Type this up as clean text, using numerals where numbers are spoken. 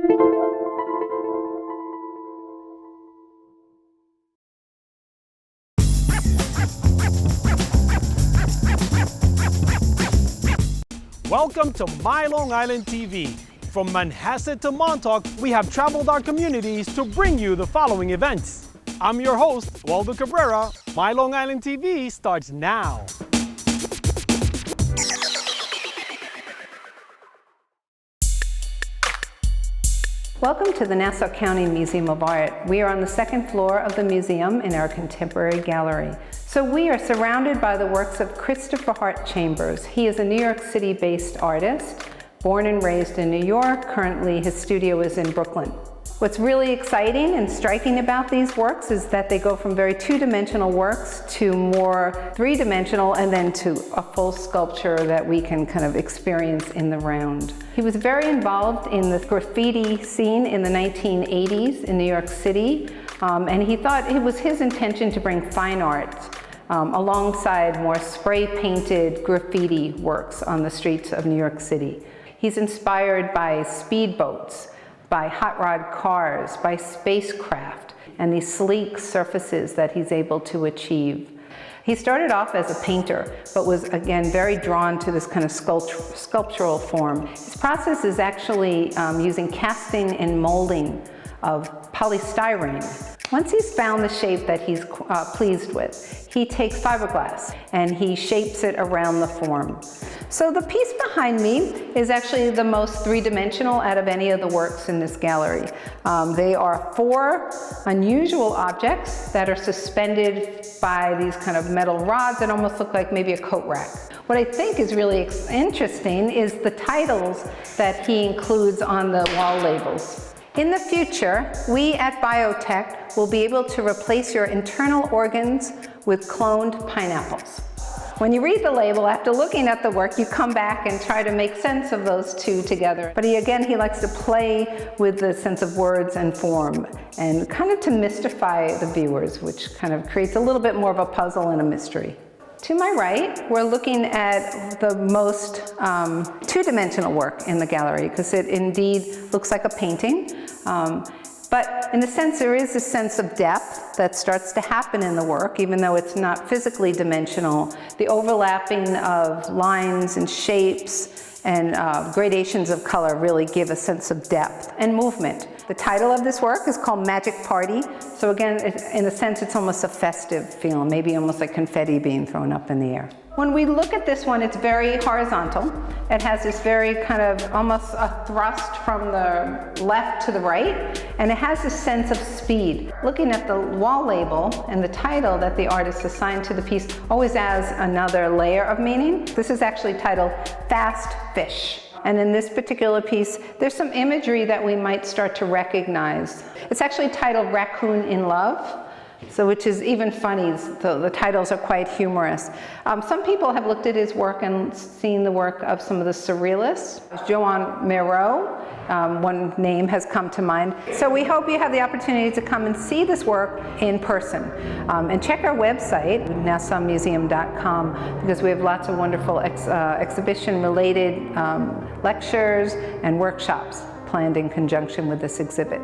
Welcome to My Long Island TV. From Manhasset to Montauk, we have traveled our communities to bring you the following events. I'm your host, Waldo Cabrera. My Long Island TV starts now. Welcome to the Nassau County Museum of Art. We are on the second floor of the museum in our contemporary gallery. So we are surrounded by the works of Christopher Hart Chambers. He is a New York City-based artist, born and raised in New York. Currently, his studio is in Brooklyn. What's really exciting and striking about these works is that they go from very two-dimensional works to more three-dimensional and then to a full sculpture that we can kind of experience in the round. He was very involved in the graffiti scene in the 1980s in New York City, and he thought it was his intention to bring fine art alongside more spray-painted graffiti works on the streets of New York City. He's inspired by speedboats, by hot rod cars, by spacecraft, and these sleek surfaces that he's able to achieve. He started off as a painter, but was again very drawn to this kind of sculptural form. His process is actually using casting and molding of polystyrene. Once he's found the shape that he's pleased with, he takes fiberglass and he shapes it around the form. So the piece behind me is actually the most three-dimensional out of any of the works in this gallery. They are 4 unusual objects that are suspended by these kind of metal rods that almost look like maybe a coat rack. What I think is really interesting is the titles that he includes on the wall labels. In the future, we at Biotech will be able to replace your internal organs with cloned pineapples. When you read the label, after looking at the work, you come back and try to make sense of those two together. But he likes to play with the sense of words and form and kind of to mystify the viewers, which kind of creates a little bit more of a puzzle and a mystery. To my right, we're looking at the most two-dimensional work in the gallery because it indeed looks like a painting. But in a sense, there is a sense of depth that starts to happen in the work, even though it's not physically dimensional. The overlapping of lines and shapes and gradations of color really give a sense of depth and movement. The title of this work is called Magic Party. So again, in a sense, it's almost a festive feeling, maybe almost like confetti being thrown up in the air. When we look at this one, it's very horizontal. It has this very kind of almost a thrust from the left to the right, and it has this sense of speed. Looking at the wall label and the title that the artist assigned to the piece always adds another layer of meaning. This is actually titled Fast Fish. And in this particular piece, there's some imagery that we might start to recognize. It's actually titled Raccoon in Love. So which is even funny, the titles are quite humorous. Some people have looked at his work and seen the work of some of the surrealists. Joan Miro, one name has come to mind. So we hope you have the opportunity to come and see this work in person. And check our website, nassaumuseum.com, because we have lots of wonderful exhibition-related lectures and workshops planned in conjunction with this exhibit.